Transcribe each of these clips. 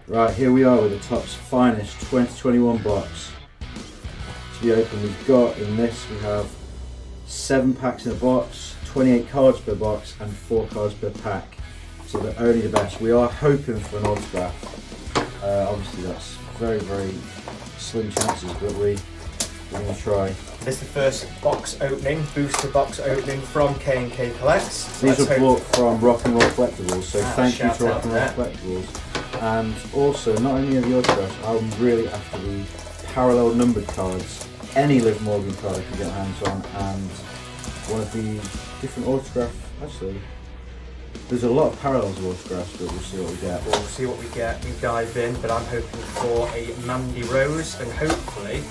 Right, here we are with the Topps Finest 2021 box. To be open, we've got in this, we have 7 packs in a box, 28 cards per box, and 4 cards per pack. So they're only the best. We are hoping for an autograph. Obviously, that's very, very slim chances, but we're going to try. This is the first box opening, booster box opening from K&K Collects. These were bought from Rock and Roll Collectibles, so thank you to Rock and Roll there. Collectibles. And also, not only are the autographs, I'm really after the parallel numbered cards. Any Liv Morgan card I can get my hands on, and one of the different autograph. Actually, there's a lot of parallels of autographs, but we'll see what we get. We'll see what we get. We dive in, but I'm hoping for a Mandy Rose and hopefully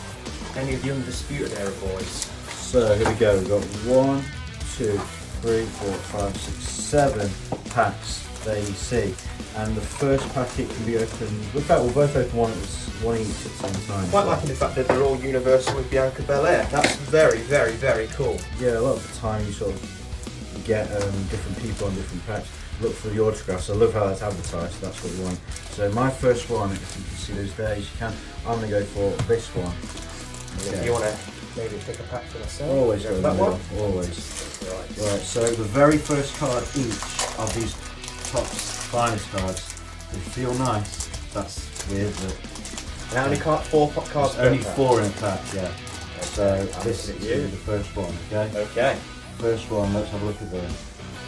any of the Undisputed Era boys. So here we go. We've got 1, 2, 3, 4, 5, 6, 7 packs there you see. And the first packet can be opened. In fact, we'll both open one each at the same time. Quite liking the fact that they're all universal with Bianca Belair. That's very, very, very cool. Yeah, a lot of the time you sort of get different people on different packs. Look for the autographs. I love how that's advertised. So that's what we want. So my first one, if you can see those there, as you can. I'm going to go for this one. Okay. If you want to maybe pick a pack for myself. Always go that one. Always. Right. So the very first card each of these Topps Finest cards, they feel nice. That's weird, but and how many cards? 4 cards. only per pack? 4 in a pack. Yeah. Okay. So this is is the first one. Okay. Okay. First one. Let's have a look at them.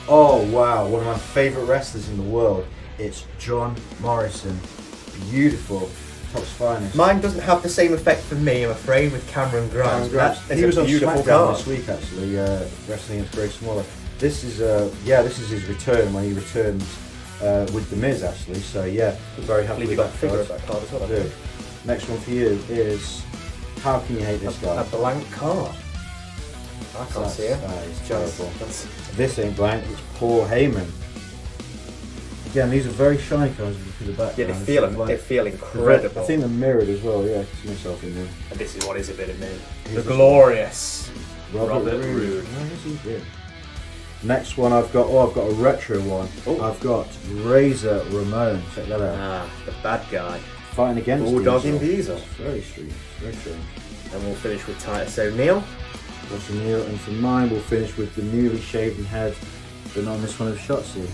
Oh wow! One of my favourite wrestlers in the world. It's John Morrison. Beautiful. Topps Finest. Mine doesn't have the same effect for me, I'm afraid, with Cameron Grimes. He was on beautiful SmackDown card. this week actually, wrestling against Grace Smaller. This is this is his return when he returned with The Miz actually. So yeah, very happy with You got that a figure card. of that card as well. I do. Next one for you is how can you hate this guy? A blank card. I can't see it. That is Just- terrible. that's- This ain't blank. It's Paul Heyman. Again, these are very shiny cards. Look at the background. Yeah, they It's feel like- incredible. I think they're mirrored as well. Yeah, I can see myself in there. And this is what is a bit of me. Who's The this glorious Robert Roode. Roode. Oh, yes, he's good. Next one I've got a retro one. Oh. I've got Razor Ramon. Check that out. Ah, the bad guy. Fighting against Bulldog Diesel. in Diesel. It's very strange. Very strange. And we'll finish with Titus O'Neil. That's from Neil, and for mine we'll finish with the newly shaven head, but not on this one of Shotzi.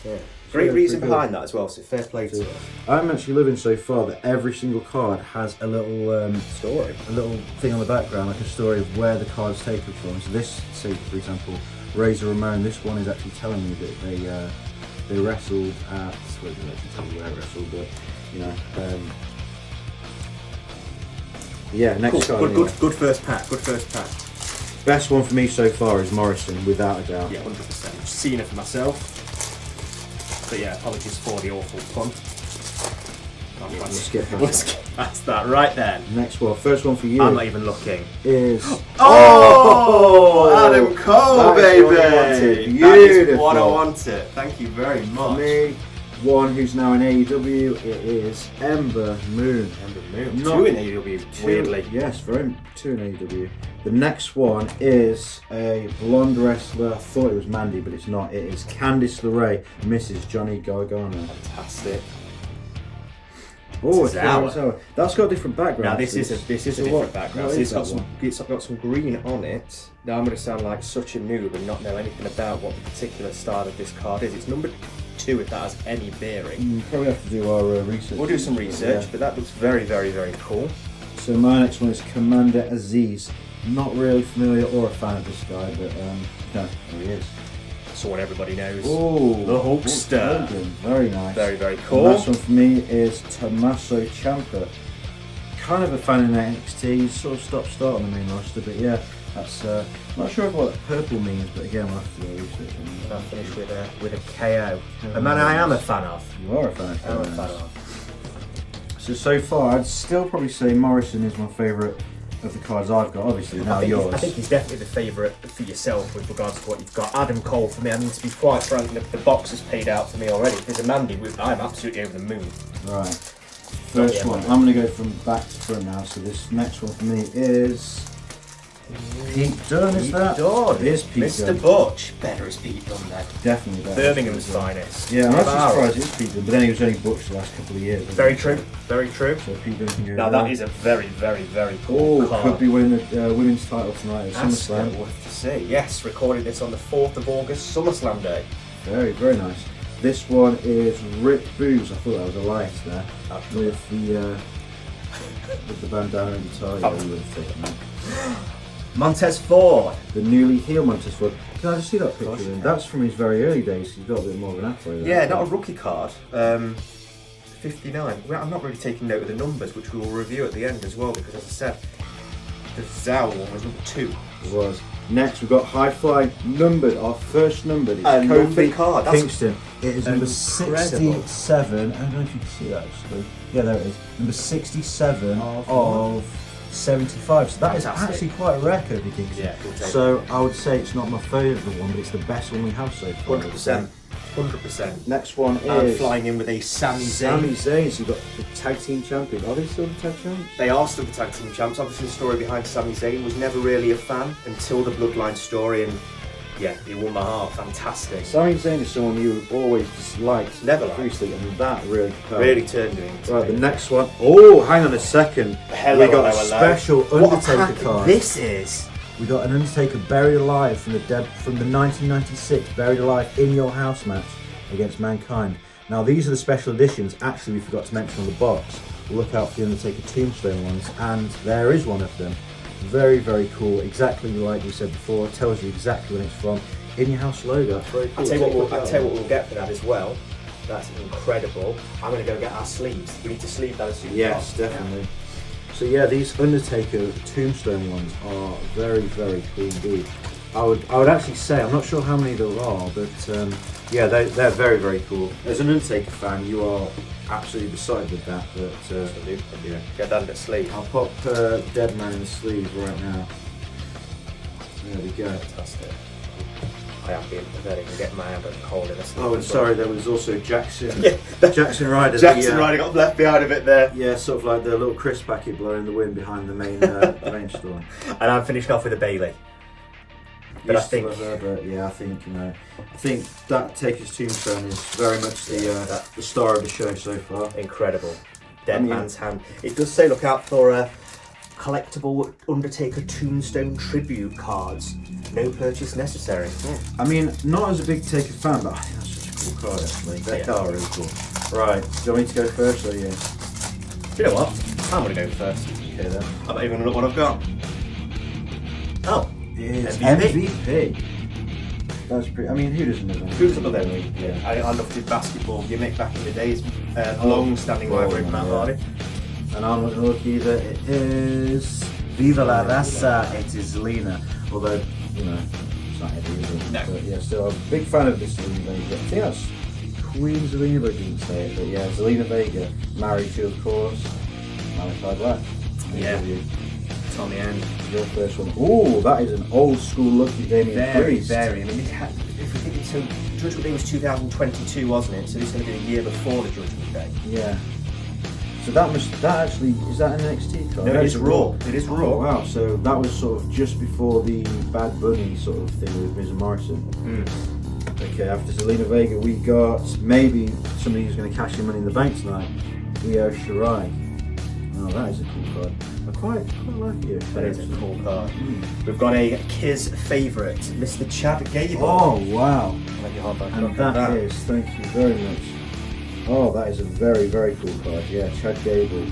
Yeah. Great reason pretty behind that as well, so fair play to So, it. I'm actually living so far that every single card has a little Story. a little thing on the background, like a story of where the card's taken from. So this, say for example, Razor Ramon. This one is actually telling me that they wrestled at. Well, it doesn't actually tell me where it wrestled, but you know. Yeah, next Cool. card. Good first pack. Good first pack. Best one for me so far is Morrison, without a doubt. Yeah, 100%. I've seen it for myself. But yeah, apologies for the awful pun. We'll skip past Let's that. get past that right then. Next one, first one for you I'm not even looking. is Oh, Adam Cole, that is what I wanted. baby! That is Beautiful. what I wanted. Thank you very much. me. One who's now in AEW. It is Ember Moon. Ember Moon. Not- 2 in AEW, weirdly. Yes, very 2 in AEW. The next one is a blonde wrestler. I thought it was Mandy, but it's not. It is Candice LeRae, Mrs. Johnny Gargano. Fantastic. Oh, This is our- that's got a different background. Now this is a So different what- background. what So is that one? it's got some green on it. Now I'm going to sound like such a noob and not know anything about what the particular style of this card is. It's number 2 if that has any bearing. You probably have to do our research. We'll do some research, but that looks very, very, very cool. So my next one is Commander Aziz. Not really familiar or a fan of this guy, but no, there he is. Someone everybody knows. Oh, The Hulkster. Very nice. Very, very The cool. last one for me is Tommaso Ciampa. Kind of a fan in NXT. He's sort of stop-start on the main roster, but yeah, that's not sure of what purple means, but again, we'll have to do research on And that. I'll finish with a KO. A man I am a fan of. You are a fan of I am a KO. fan of. So far, I'd still probably say Morrison is my favourite of the cards I've got. Obviously, now yours. I think he's definitely the favourite for yourself with regards to what you've got. Adam Cole for me, I mean, to be quite frank, the box has paid out for me already. If there's a Mandy, I'm absolutely over the moon. Right. First one. I'm going to go from back to front now. So this next one for me is Pete Dunne, is that? Dunne. It is Pete Mr. Dunne. Butch. Better is Pete Dunne then. Definitely better. Birmingham's finest. Yeah, I'm actually Wow. surprised it's Pete Dunne, but then he was only butched the last couple of years. wasn't Very he? true. Very true. So Pete Dunne can go Now there. that is a very, very, very cool Oh, card. could be winning the women's title tonight at That's SummerSlam. worth to see. Yes, recording this on the 4th of August, SummerSlam Day. Very, very nice. This one is Rick Boogs. I thought that was a light there. With the bandana and the tie. Yeah, we would have taken that. Montez Ford. The newly heel Montez Ford. Can I just see that picture course of you him? can. That's from his very early days. He's got a bit more of an afro there. Yeah, not a rookie card. 59. Well, I'm not really taking note of the numbers, which we will review at the end as well, because as I said, the Zhao one was number 2. It was. Next, we've got High Fly numbered. Our first numbered is A numbered Kofi card. That's Kingston. It is number incredible. 67. I don't know if you can see that actually. Yeah, there it is. Number 67 of 75. So that is Fantastic. actually quite a rare Kofi Kingston. Yeah, we'll take so I would say it's not my favourite one, but it's the best one we have so far. 100%. 100%. Next one And is flying in with a Sami Sami Zayn. Zayn. So you've got the tag team champion. Are they still the tag champs? They are still the tag team champs. Obviously, the story behind Sami Zayn was never really a fan until the Bloodline story, and yeah, he won my heart. Fantastic. Sami Zayn is someone you always disliked. Never liked. previously, and that really compelled. Really turned him into Right, me. the next one. Oh, hang on a second. Hello, we got a hello, hello. special What a Undertaker pack card. this is. We got an Undertaker buried alive from the 1996 Buried Alive in Your House match against Mankind. Now these are the special editions. Actually, we forgot to mention on the box. Look out for the Undertaker Tombstone ones, and there is one of them. Very, very cool. Exactly like we said before. Tells you exactly when it's from. In Your House logo. That's very cool. I'll tell you what Take a look at that one. we'll get for that as well. That's incredible. I'm going to go get our sleeves. We need to sleeve that as soon as Yes, possible. definitely. So yeah, these Undertaker Tombstone ones are very, very cool indeed. I would actually say, I'm not sure how many there are, but yeah, they're very, very cool. As an Undertaker fan, you are absolutely beside with that. But yeah, Get that in the sleeve. I'll pop Dead Man in the sleeve right now. There we go. Fantastic. I have been pathetic and getting my hand at cold in a sleeve. Oh, and sorry, there was also Jackson. Yeah. Jackson Ryder. Jackson Ryder got left behind a bit there. Yeah, sort of like the little crisp packet blowing in the wind behind the main store. And I'm finishing off with a Bailey. But I think yeah, I think that Taker's Tombstone is very much the star of the show so far. incredible. Dead I mean- man's hand. It does say look out for collectible Undertaker Tombstone tribute cards. No purchase necessary. I mean, not as a big Taker fan, but I think that's such a cool card actually. They Yeah. are really cool. Right, do you want me to go first or you? Do you know what? I'm going to go first. Okay then. I'm not even look what I've got. Oh, It's MVP. MVP. That's pretty. I mean, who doesn't know that? Who doesn't love MVP? I loved his basketball gimmick back in the days. Long-standing rivalry with Matt Hardy. And I'm not going to look either. It is Viva la Raza. It is Zelina. Although, you know, it's not Eddie, is it? No. But yeah, still a big fan of this Zelina Vega. I think that's Queen Zelina, but I didn't say it. But yeah, Zelina Vega, married to, of course, Malachi Black. Yeah. AEW. It's on the end. Your first one. Oh, that is an old school looky Damien Very, Priest. very. I mean, if we think it's so, Judgment Day was 2022, wasn't it? So this is going to be a year before the Judgment Day. Yeah. So that actually, is that an NXT card? No, That it is is Raw. It is Oh, Raw. wow, so that was sort of just before the Bad Bunny sort of thing with Miz and Morrison. Okay, after Zelina Vega, we got maybe somebody who's going to cash in Money in the Bank tonight, Io Shirai. Oh, that is a cool card. I quite like Io Shirai. That is a cool card. We've got a Kiz favourite, Mr. Chad Gable. Oh, wow. Let your heart back. And Look at that is, thank you very much. Oh, that is a very, very cool card. Yeah, Chad Gable.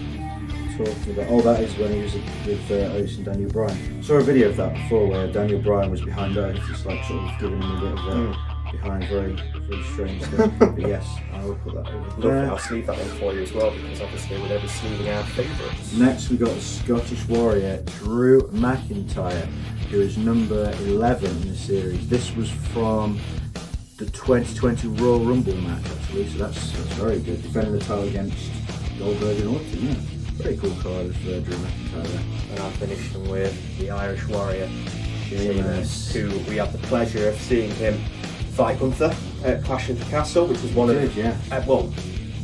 Talking about, oh, that is when he was with Otis and Daniel Bryan. Saw a video of that before where Daniel Bryan was behind Otis, just like sort of giving him a bit of behind, very, very strange stuff. But yes, I will put that over Lovely. there. I'll sleeve that one for you as well, because obviously we're never sleeving our favourites. Next, we got the Scottish Warrior, Drew McIntyre, who is number 11 in the series. This was from the 2020 Royal Rumble match, actually, so that's very good. Defending the title against Goldberg and Orton, yeah. Very cool card of Drew McIntyre. And I'm finishing with the Irish Warrior, Sheamus. who we had the pleasure of seeing him fight Gunther at Clash of the Castle, which was one of Did, yeah. well,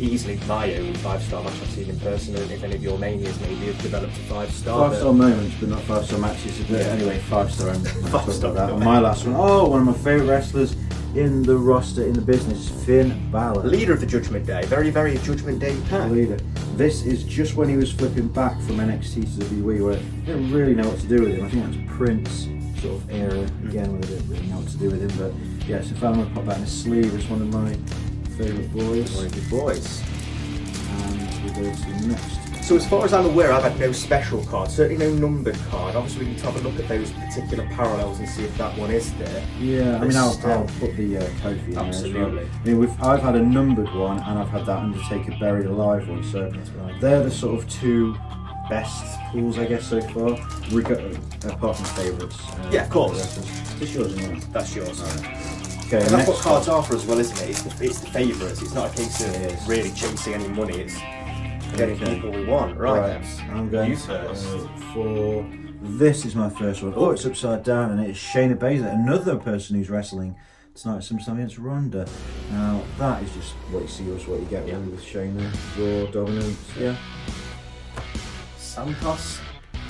easily my only 5-star match I've seen in person. And if any of your manias maybe have developed a 5-star. 5-star moments, but not 5-star matches. But Yeah. anyway, 5-star. I'm talking 5-star about that. anyway. And my last one. Oh, one of my favourite wrestlers in the roster, in the business, Finn Balor. Leader of the Judgment Day, very, very Judgment Day pack. Leader. This is just when he was flipping back from NXT to WWE, where they didn't really know what to do with him. I think that's Prince sort of era again, where they didn't really know what to do with him. But yeah, so if I'm going to pop that in his sleeve, it's one of my favourite boys. One of your boys. And we go to the next. So as far as I'm aware, I've had no special card, certainly no numbered card. Obviously we need to have a look at those particular parallels and see if that one is there. Yeah, I mean, I'll put the Kofi in there as well. I mean, I've had a numbered one and I've had that Undertaker Buried Alive one, so they're the sort of two best pulls, I guess, so far, apart from favourites. Yeah, of course. Is this yours or not? That's yours. Okay, And that's next what cards are for as well, isn't it? It's the favourites. It's not a case of really chasing any money. It's getting people we want. Right. I'm going You first. for this is my first one. Oh, it's upside down, and it's Shayna Baszler, another person who's wrestling tonight at Summerslam against Ronda. Now that is just what you see, what you get really with Shayna, raw dominance. Yeah. Santos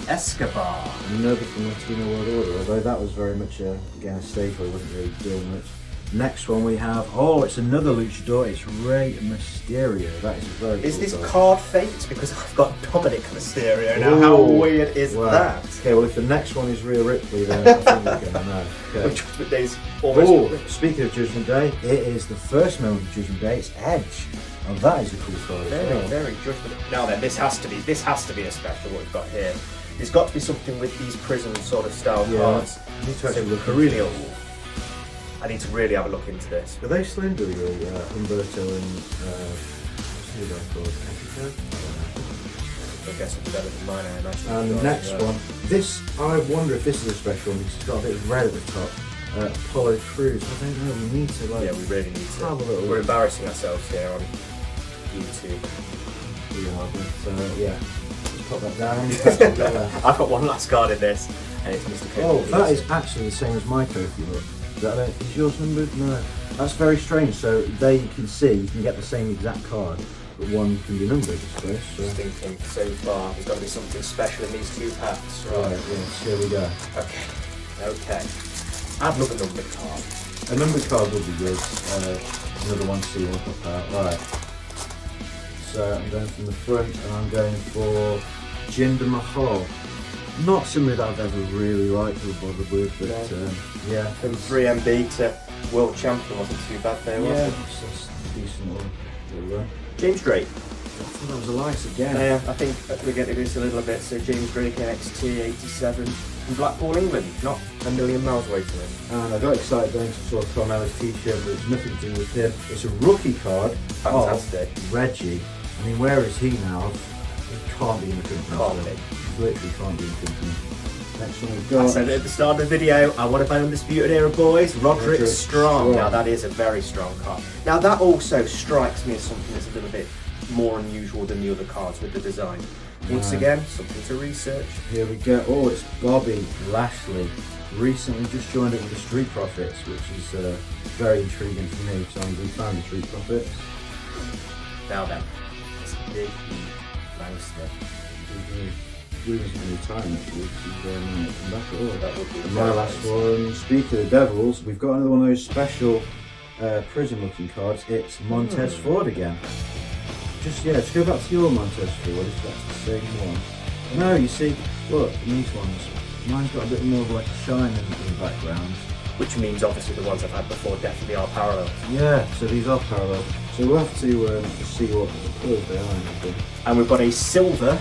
Escobar. Another from Latino World Order, although that was very much again a stage where he wasn't really doing much. Next one we have, it's another luchador, it's Rey Mysterio. That is very Is cool this card. card fate? Because I've got Dominic Mysterio now. Ooh. How weird is that? Okay, well if the next one is Rhea Ripley, then I think we're going to know. Okay. Judgment Day's almost. Speaking of Judgment Day, it is the first moment of Judgment Day, it's Edge. And that is a cool card as Very, well. very Judgment. Now then, this has to be a special. What we've got here. There's got to be something with these prison sort of style cards. I need to actually look Carrillo. into this. I need to really have a look into this. Are they slender, really? Humberto and what's the other guy called? Epico? I guess it'll be better than mine, I imagine. And the next one, this, I wonder if this is a special one because it's got a bit of red at the top. Apollo Crews. I don't know, we need to Yeah, we really need to. have a little We're look. embarrassing ourselves here on YouTube. We are, but yeah. Let's pop that down. I've got one last card in this, and it's Mr. Kofi. Oh, that is actually the same as my Kofi look. Is yours numbered? No. That's very strange. So there you can see, you can get the same exact card, but one can be numbered, I suppose. So. Just thinking so far, there's got to be something special in these two packs. Right, yes, here we go. Okay. I'd love a numbered card. A numbered card would be good. Another one, see one pop out. Right. So I'm going from the front and I'm going for Jinder Mahal. Not somebody that I've ever really liked or bothered with, but yeah. From 3MB to World Champion wasn't too bad there, was Yeah, it? it's a decent little run. James Drake. I thought that was Elias again. Yeah, I think we're getting this a little bit. So James Drake, NXT 87 from Blackpool, England. Not a million miles away from him. And I got excited going to saw Carmelo's t-shirt, but it's nothing to do with him. It's a rookie card Fantastic. of Reggie. I mean, where is he now? He can't be in the company. Can't be. He literally can't be in the company. Next one we've I got. said at the start of the video, I want to buy Undisputed Era boys, Roderick Strong. Now that is a very strong card. Now that also strikes me as something that's a little bit more unusual than the other cards with the design. Once again, something to research. Here we go. Oh, it's Bobby Lashley. Recently just joined up with the Street Profits, which is very intriguing for me because I'm a big fan of the Street Profits. Now then, it's Big E Langston. We was in retirement, actually. He's come back at all. That would be And my last one, speaking of the Devils, we've got another one of those special prison-looking cards. It's Montez Ford again. Just go back to your Montez Ford if that's the same one. No, you see, look, in these ones, mine's got a bit more of like a shine in the background. Which means obviously the ones I've had before definitely are parallel. Yeah, so these are parallel. So we'll have to see what the colours they are. I think. And we've got a silver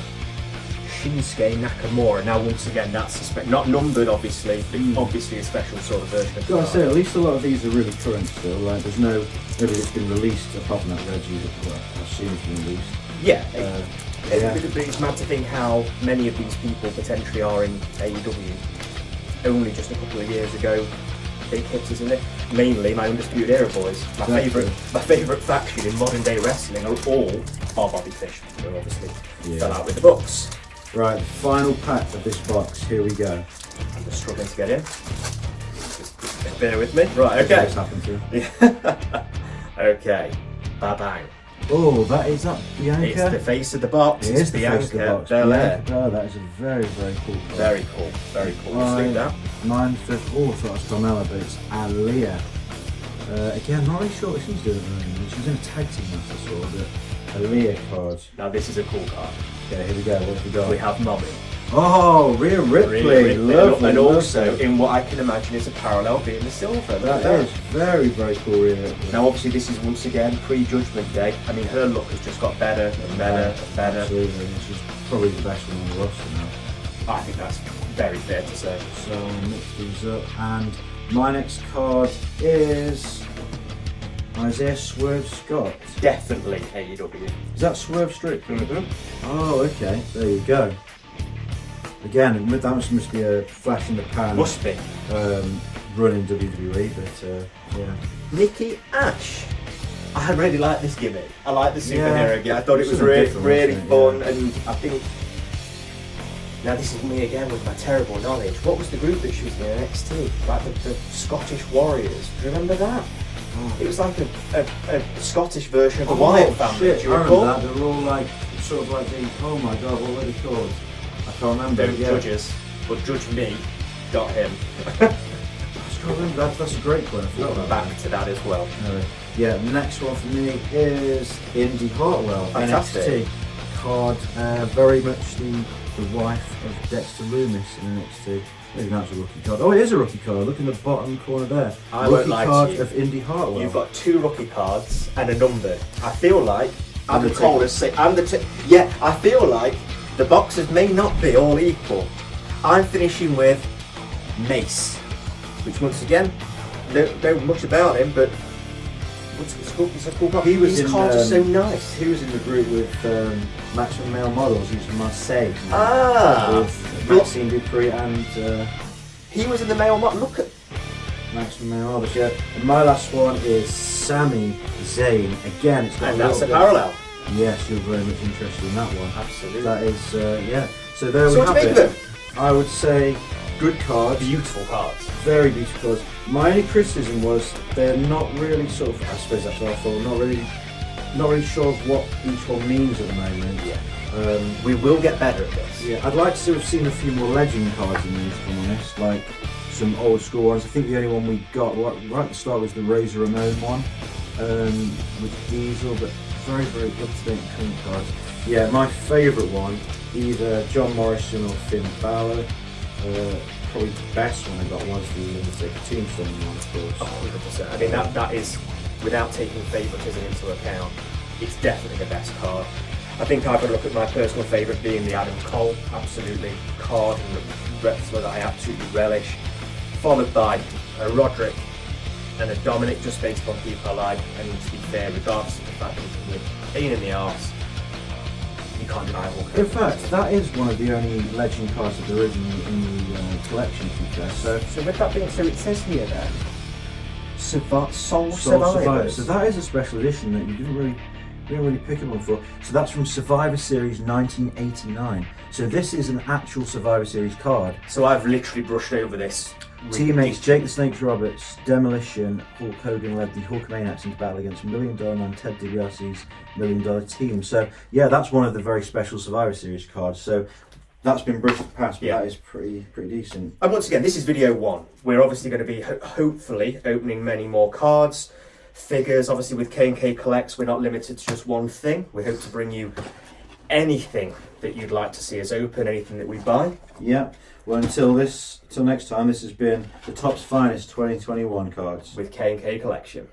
Shinsuke Nakamura. Now once again, that's not numbered obviously, but obviously a special sort of version of the Gotta card. say, at least a lot of these are really current still. Like, there's nobody that's been released apart from that Reggie that I've seen has been released. Yeah. Yeah. It's mad to think how many of these people potentially are in AEW. Only just a couple of years ago, big hits, isn't it? Mainly my Undisputed Era boys. My favourite faction in modern day wrestling are all Bobby Fish, who obviously fell out with the Bucks. Right, the final pack of this box. Here we go. I'm just struggling to get in. Just bear with me. Right, okay. What's happened to? Okay. Ba-bang. Oh, that is that Bianca? It's the face of the box. It It's is the face of the Bianca box. Belair. Bianca Belair, that is a very, very cool card. Very cool. Very cool. Just think that. Mine fifth. Oh, I thought it was Carmella, but it's Aaliyah. Again, not really sure what she's doing at the moment. She was in a tag team match, I saw, but Aaliyah cards. Now this is a cool card. Okay, here we go. What have we got? We have Mommy. Oh, Rhea Ripley. Lovely. And also, lovely. in what I can imagine is a parallel being the silver. That is very, very cool, Rhea Ripley. Now, obviously, this is once again pre-Judgment Day. I mean, her look has just got better and better and better. Absolutely. She's probably the best one on the roster now. I think that's very fair to say. So I'll mix these up, and my next card is Isaiah Swerve Scott. Definitely AEW. Is that Swerve Strickland? Mm-hmm. Oh, okay. There you go. Again, that must be a flash in the pan. Must be. Run in WWE, but yeah. Nikki Ash. I really like this gimmick. I like the superhero gimmick. I thought it was Something really, different, really wasn't it? fun, Yeah. and I think. Now this is me again with my terrible knowledge. What was the group that she was in NXT? Like the Scottish Warriors. Do you remember that? Oh. It was like a Scottish version of the Wyatt family. Shit, Do you I recall? remember that. They were all like, sort of like the, oh my god, what were they called? I can't remember. Don't judge us, but judge me. Got him. I just can't remember. That's a great one. I forgot We'll about back that. to that as well. Yeah, the next one for me is Indy Hartwell, Fantastic. NXT card. Very much the wife of Dexter Loomis in NXT. Maybe that's a rookie card. Oh, it is a rookie card. Look in the bottom corner there. I won't rookie lie to card you. of Indy Hartwell. You've got 2 rookie cards and a number. I feel like And Adam the Cole ticket. has said, yeah, I feel like the boxes may not be all equal. I'm finishing with Mace, which once again, don't know much about him, but it's a cool card. He was These in, cards are so nice. He was in the group with Maximum Male Models. He was from Marseille. With Look, Maxine Dupree and he was in the male model. Look at Maximum Male Models. Yeah. And my last one is Sami Zayn. Again, it's got and a that's a little bit- parallel. Yes, you're very much interested in that one. Absolutely. That is, yeah. So there So we what have do you it. make of them? I would say good cards. Beautiful cards. Very beautiful cards. My only criticism was they're not really sort of, I suppose that's our fault, not really sure of what each one means at the moment. Yeah. Um, We will get better at this. yeah, I'd like to have seen a few more legend cards in these, if I'm honest, like some old school ones. I think the only one we got right at the start was the Razor Ramon one with Diesel, but very, very up-to-date current cards. Yeah, my favourite one, either John Morrison or Finn Balor. Probably the best one I got was the Undertaker Tombstone one, of course. 100%. I mean, that is, without taking favouritism into account, it's definitely the best card. I think I've got to look at my personal favourite being the Adam Cole, absolutely card and wrestler that I absolutely relish, followed by a Roderick and a Dominic, just based on people I like. And to be fair, regardless of the fact that it's a pain in the arse, you can't deny Hulk. In fact, that is one of the only legend cards that there is in the collection, to be fair. So, with that being so, it says here then, Soul Soul Survivors. Survivors. So that is a special edition that you didn't really pick up on for. So that's from Survivor Series 1989. So this is an actual Survivor Series card. So I've literally brushed over this. Teammates Jake the Snake Roberts, Demolition, Hulk Hogan led the Hulkamaniacs into battle against $1 Million Man Ted DiBiase's $1 Million Team. So yeah, that's one of the very special Survivor Series cards. So that's been brushed past, but Yeah. that is pretty decent. And once again, this is video 1. We're obviously going to be hopefully opening many more cards, figures. Obviously with K&K Collects, we're not limited to just one thing. We hope to bring you anything that you'd like to see us open, anything that we buy. Yeah. Well, until next time, this has been the Top's Finest 2021 cards. With K&K Collection.